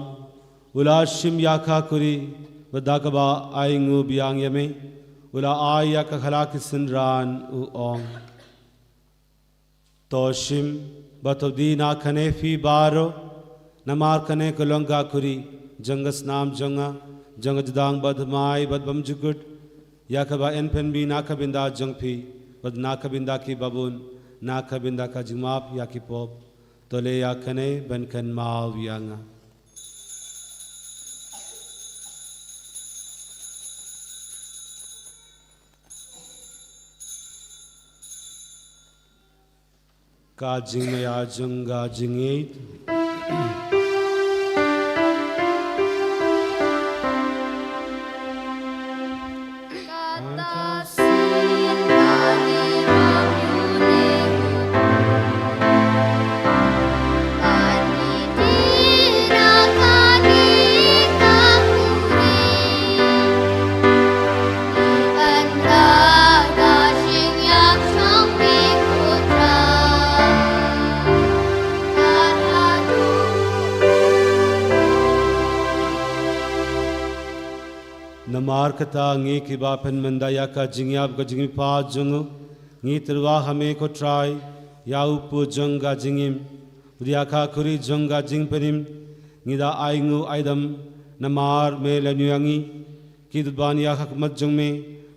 ulashim yaka kuri badakaba aingu biang yame ula ayaka khalaki sinran u ong toshim batodina khane fi baro namar kane kolonga kuri jangas nam janga jangajadang badmai badbam jugut yakaba enpen bi nakabinda jangpi bad nakabinda ki babun nakabinda ka jingmap yakipop tole yakane bankan mau yanga ka jing ya janga jingit Sing ya Namar kata ngi kiba pen mendaya ka jingyab ka jingmi pa jungu ngi terwa hame ko try ya upu jungga jingim udia ka kuri jungga jingpenim ngi da aingu aidam namar me lanyuangi ki dban ya hakmat jungme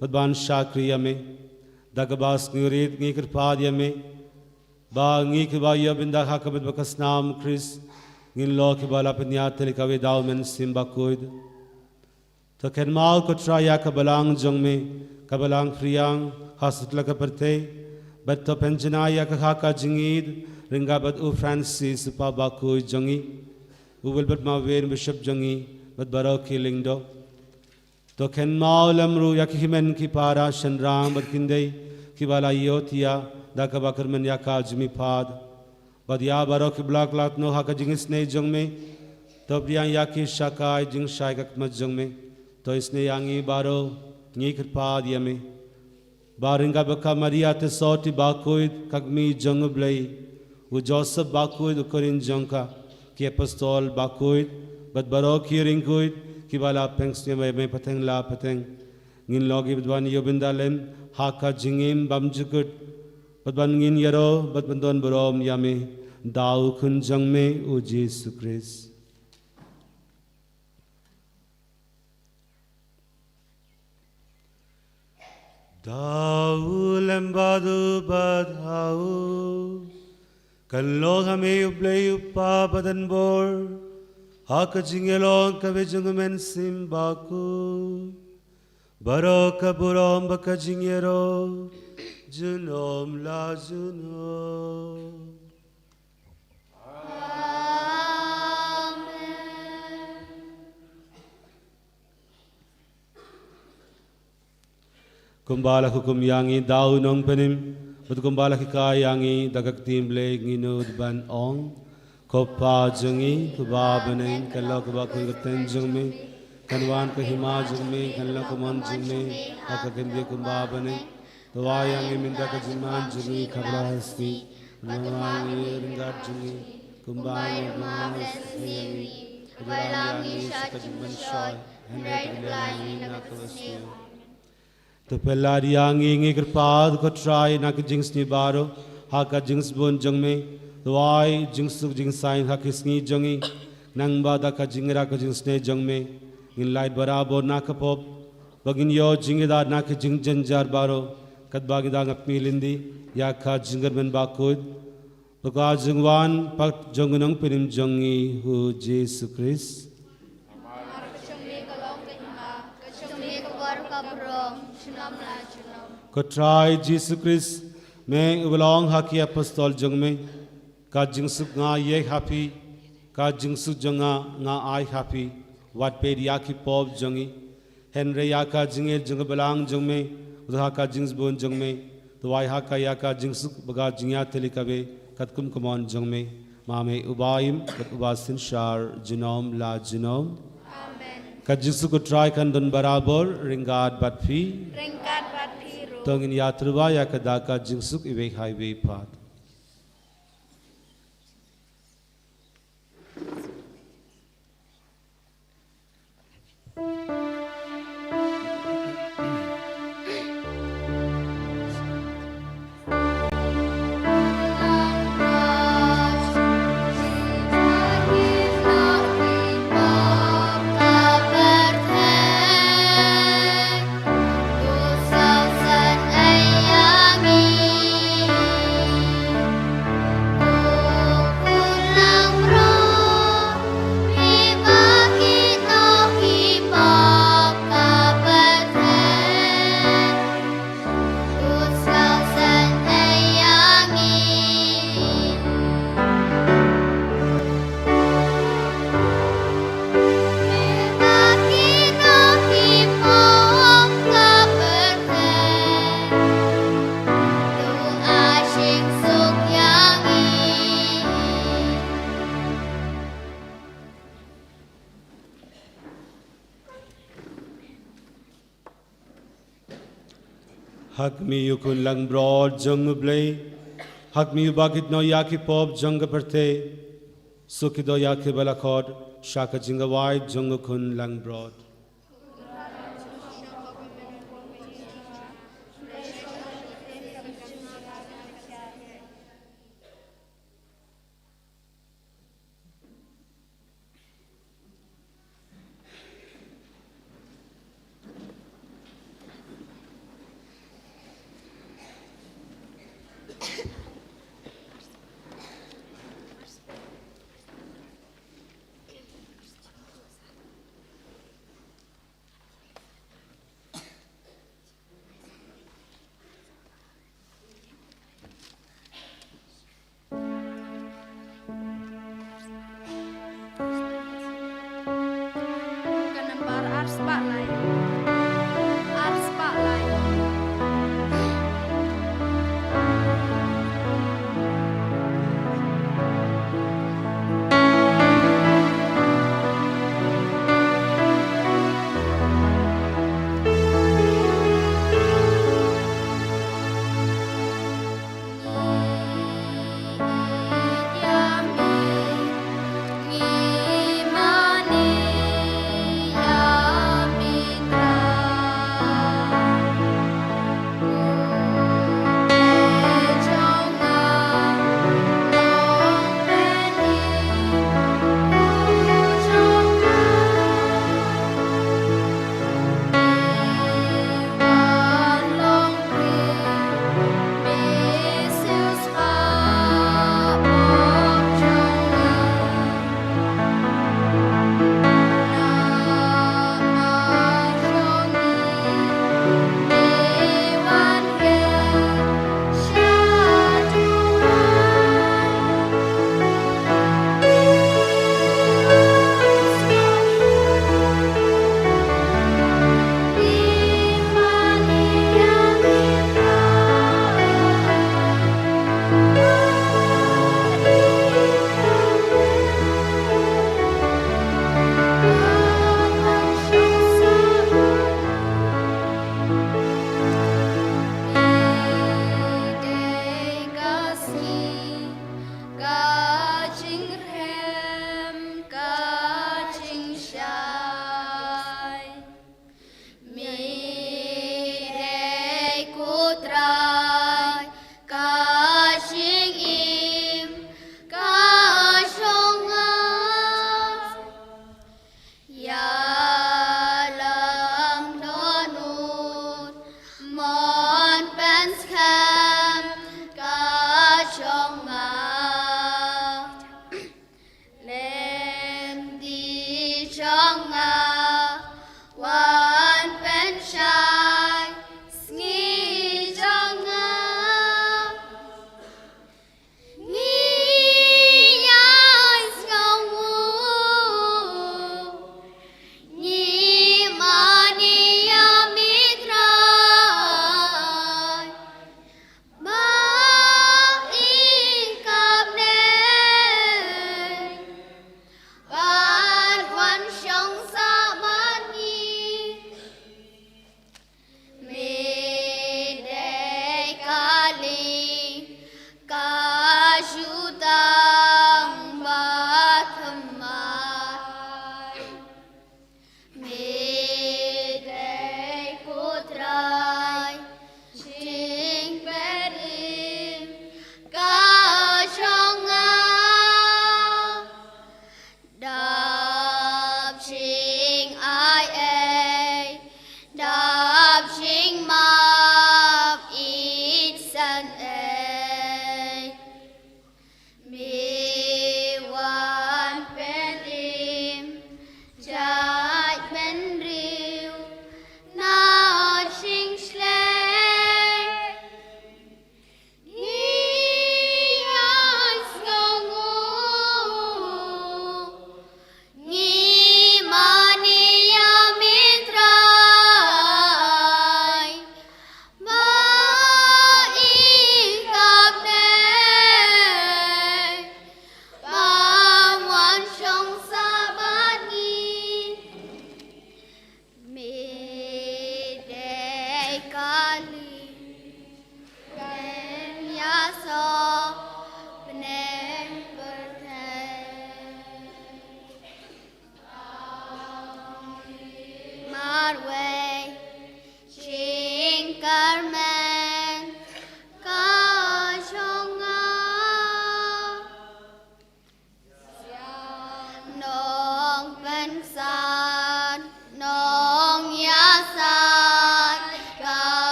badban shakriya me dagabas ngurit ngi kirpad yame ba ngi kiba ya binda hakabat bakasnam Chris ngin lo kiba la penya telikawe dawmen simba koid तो खेनमाल को ट्राया कबलांग जंग में कबलांग फ्रियांग हासिल का परते बट तो पेंजना या कहा का जिंगीद रिंगा बद उ फ्रांसिस पाबा को जंगी उबल बट मावेर बिशप जंगी बद बरो किलिंग दो तो खेनमाल लमरू या किमेन की पारा शनरांग बद किंदे की बाला योतिया दा कबाकर मन या का जमी फाद बद या बरो की ब्लॉक लात नो हा का जिंगिस ने जंग में तो प्रिया या की शाकाय जिंग शाय का मत जंग में तो इसने यांगी बारो नी कृपा दिया में बारिंगा बका मरिया ते सोटी बाकोइद कगमी जंग ब्लई वो जोसेफ बाकोइद उकरिन जंका की अपॉस्टल बाकोइद बद बारो की रिंगकोइद की बाला पेंग्स ने में पतंग ला पतंग गिन लोगी बदवानी योबिंदालेम हाका जिंगिम बमजुकुट बदवन गिन यरो बदबंदोन बरोम यामे दाऊ खुन जंग में ओ यीशु क्रिस्ट दाऊ लंबादू बधाऊ कल लोग हमें उबले उपा बदन बोर हाक जिंगलों कवे जुंगमें सिंबाकू बरो कबुरों बक जिंगरो जुनोम ला जुनो kumbala hukum yangi dau nong penim but kumbala ka yangi dagak tim ble nginud ban ong kopa jungi kuba baneng kallo kuba ku ten jungme kanwan ka hima jungme kallo ku mon jungme aka kendi kumba baneng to yangi minda ka jiman jungi khabra hasti nawangi ringat jungi kumba yangi yangi sakajban shoy hende yangi nakawasni तो पहला रियांगी इंगे कृपाद को ट्राई ना कि जिंक्स नि बारो हा का जिंक्स बोन जंग में तो आई जिंक्स जिंक्स साइन हा किसनी जंगी नंग बादा का जिंगरा का जिंक्स ने जंग में इन लाइट बराबर ना कपोप बगिन यो जिंगेदार ना कि जिंग जंजार बारो कद बागिदांग अपनी लिंदी या का जिंगर बन बाकुद तो का जिंगवान पक जंगनंग पिरिम जंगी हु यीशु क्रिस्ट को ट्राई जीसु क्रिस्ट में उबलोंग हाकी अपॉस्टल जंग में का जिंगसु nga ye happy का जिंगसु जंगा nga आई happy wat pe ya की pop जंगी henry ya का जिंगे जंग बलांग जंग में उधा का जिंग्स बोन जंग में तो वाई हा का या का जिंगसु बगा जिंया तलिकवे कतकुम कमोन जंग में मामे उबाइम उबासिन शार जिनोम ला जिनोम का जिंगसु को try kan don barabar ringat batfi tongin yatruwa ya kadaka jingsuk iwe highway path Hak mi yukun lang broad jung blay hak mi bagit no yaki pop jung perte sukido yaki balakod shaka jinga wide jung kun lang broad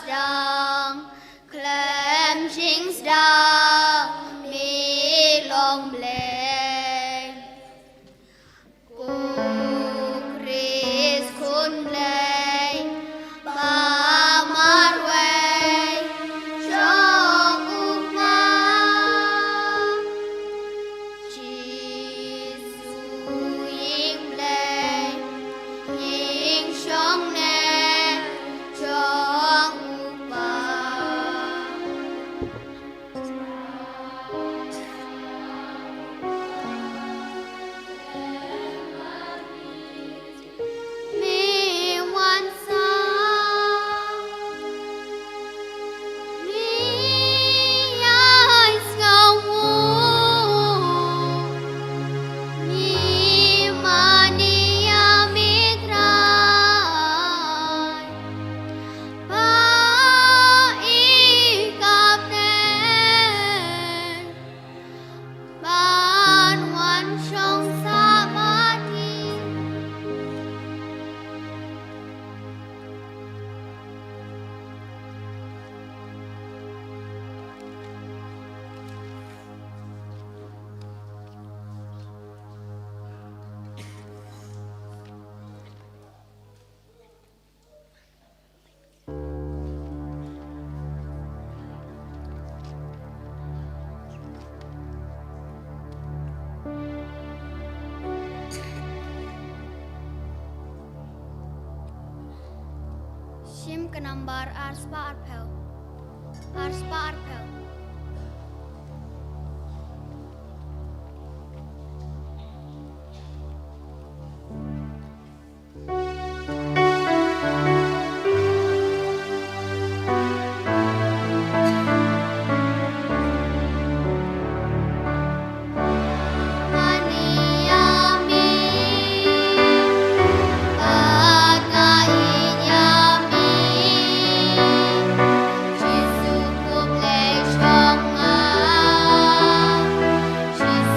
down, clenching down, me long blade. Chris kun blade, ba mar way, trong upa. Jesus ying blade, ying trong nè, trong upa. Me one song, me eyes go me mania me try, ba ikap den, ban one trong sa ba thi. Sim kenambar arspa arpel. Arspa arpel. Maniami, bagainyami, Jesus kuplay shonga, Jesus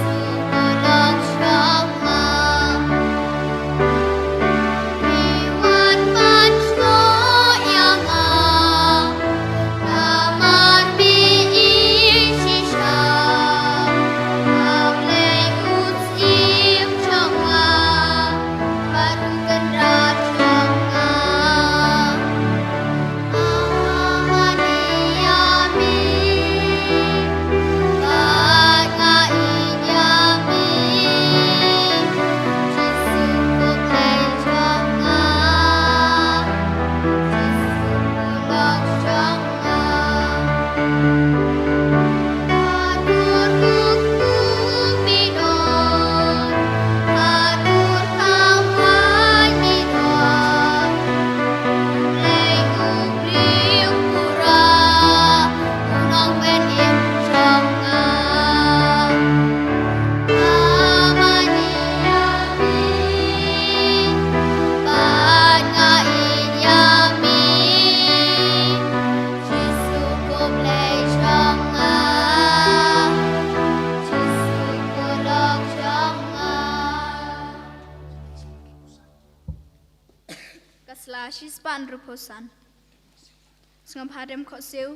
kulong shonga. Iwan man shloyanga, naman biishisha. Ablay utsim chonga, barung kendrat chonga. Ahaniami, bagainyami, Jesus kuplay chonga, Jesus kulong chonga. Atur kuku midon, atur kawan midon, play ubriu pura, unong benim chonga. Amaniami, bagainyami, Jesus kuplay chonga, Jesus kulong chonga. Kaslashis pan ruposan. Sngam hadem khosil,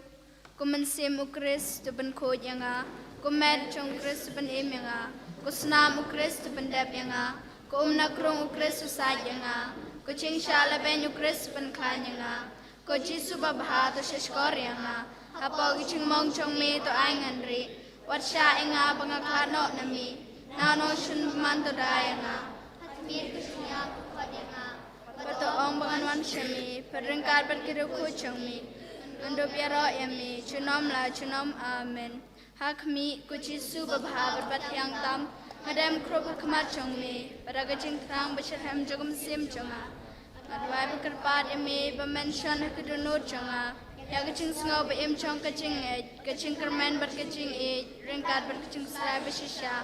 kumen sim ukris tu ben khoj yanga, kumet chong ukris tu ben em yanga, kusnam ukris tu ben deb yanga, kumna krong ukris tu saj yanga, kuching shala ben ukris tu ben klan yanga, kuchisu babha tu shishkor yanga, apa kuching mong chong me tu aingan ri, wat sha yanga bangakano nami, nano shun man tu da yanga, Mir kushnya kukhot yanga, Pato ong bangan shami, perengkar berkiru kuchangmi, undo biaro yami, chunom la chunom amen. Hakmi kuchisu babha berbatyang tam, madam krobu kamat changmi, baragaching trang basharham jogum sim changa. Adwai berkerpat yami, bamenshon hakudunut changa, yagaching sngob im chong kaching ej, kaching kermen berkaching ej, rengkar berkaching srai bashisha,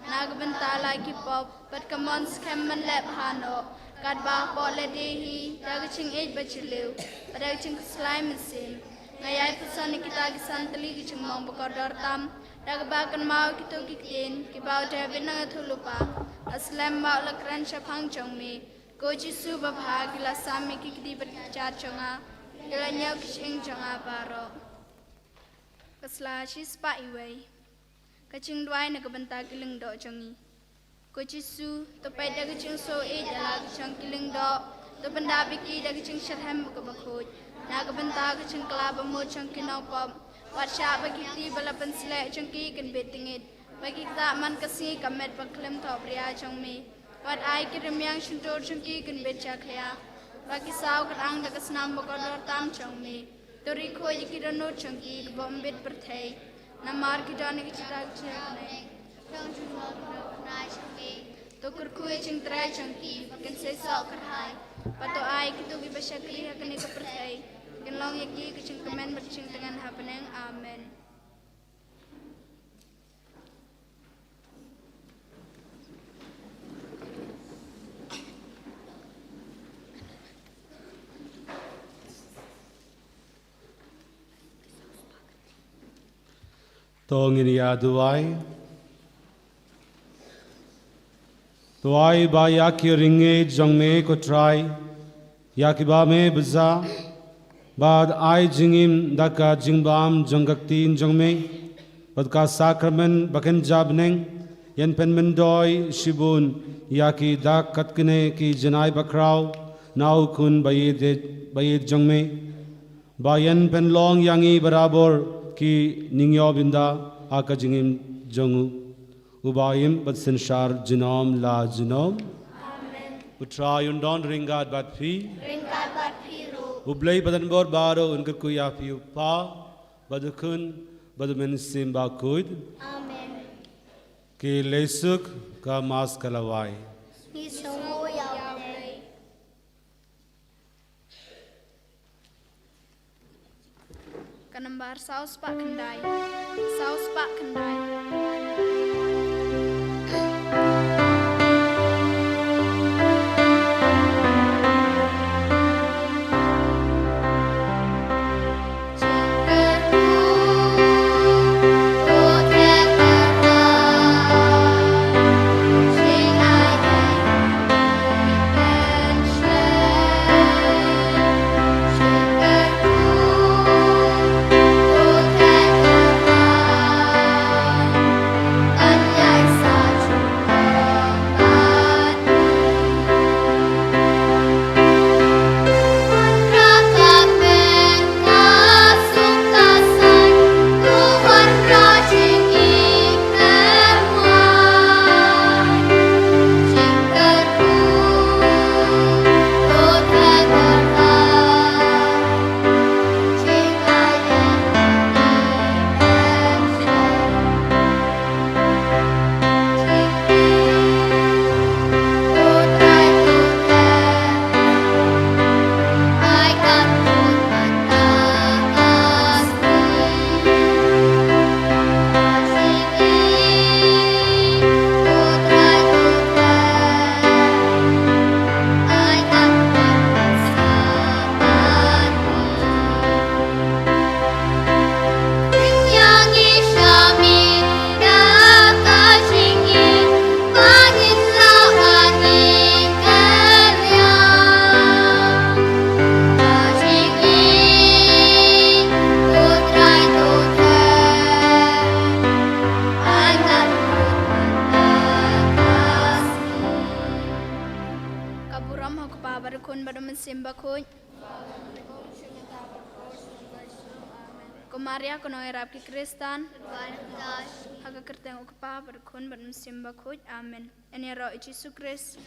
nagbentala kipop, berkamon skemmen lep hano, kadbah boleh dehi, dagaching ej bachiliu, dagaching slime sim. Ngayai pesan kita kisan teli kicing mong bekodor tam, dagbakan mau kita kikin, kibau David nang thulupa, aslam mau lakran syapang chongmi, koji su babha gila sami kikdi berkicar chonga, Ilanya kicing jangan baro. Keslah cis pak iway. Kacing duai nak bentar kiling dok jangi. Kucisu tepai dah kacing so jalan kacang kiling dok. Tependa biki dah kacing syarham kebakut. Nak bentar kacing kelab amut cangki naupam. Warsha bagi ti balapan selek cangki kan betingit. Bagi kita man kasih kamet paklem tau pria cangmi. Wat ai kirim yang suntur cangki kan beca kaya. Bagi saw kerang dah kesenam bakodor tam cangmi. Tori ko ikiran no cangki kebom bet perthai. Namar kita ni kita cangki. Tukur kue cing terai cangki. Makin sesok kerhai. Pato ai kitu gibasakri hakani keperthai. Kenlong yaki kecing kemen bercing dengan hapeneng. Amen. Tongin ya duai. Duai ba yaki ringe jong me ko try. Yaki ba me baza. Bad ai jingim daka jingbam jongaktin jong me. Bad ka sakramen baken jabneng. Yan pen mendoi shibun. Yaki dak katkine ki janai bakraw. Nau kun bayid jong me. Bayan pen long yangi barabor. Ki ningyo binda aka jingim jongu ubayim but senshar jinom la jinom utra yundon ringat bat fi ru ublay badan bor baro unkar kuya fi pa badukun badumen simba kud Amen. ki lesuk ka mas kalawai Kanembar saus pak kendai. Saus pak kendai. Maria kono erap ki Kristan. Haga kerteng ukpa berkun bermusim bakuj. Amen. Ini roh Yesus Kristus.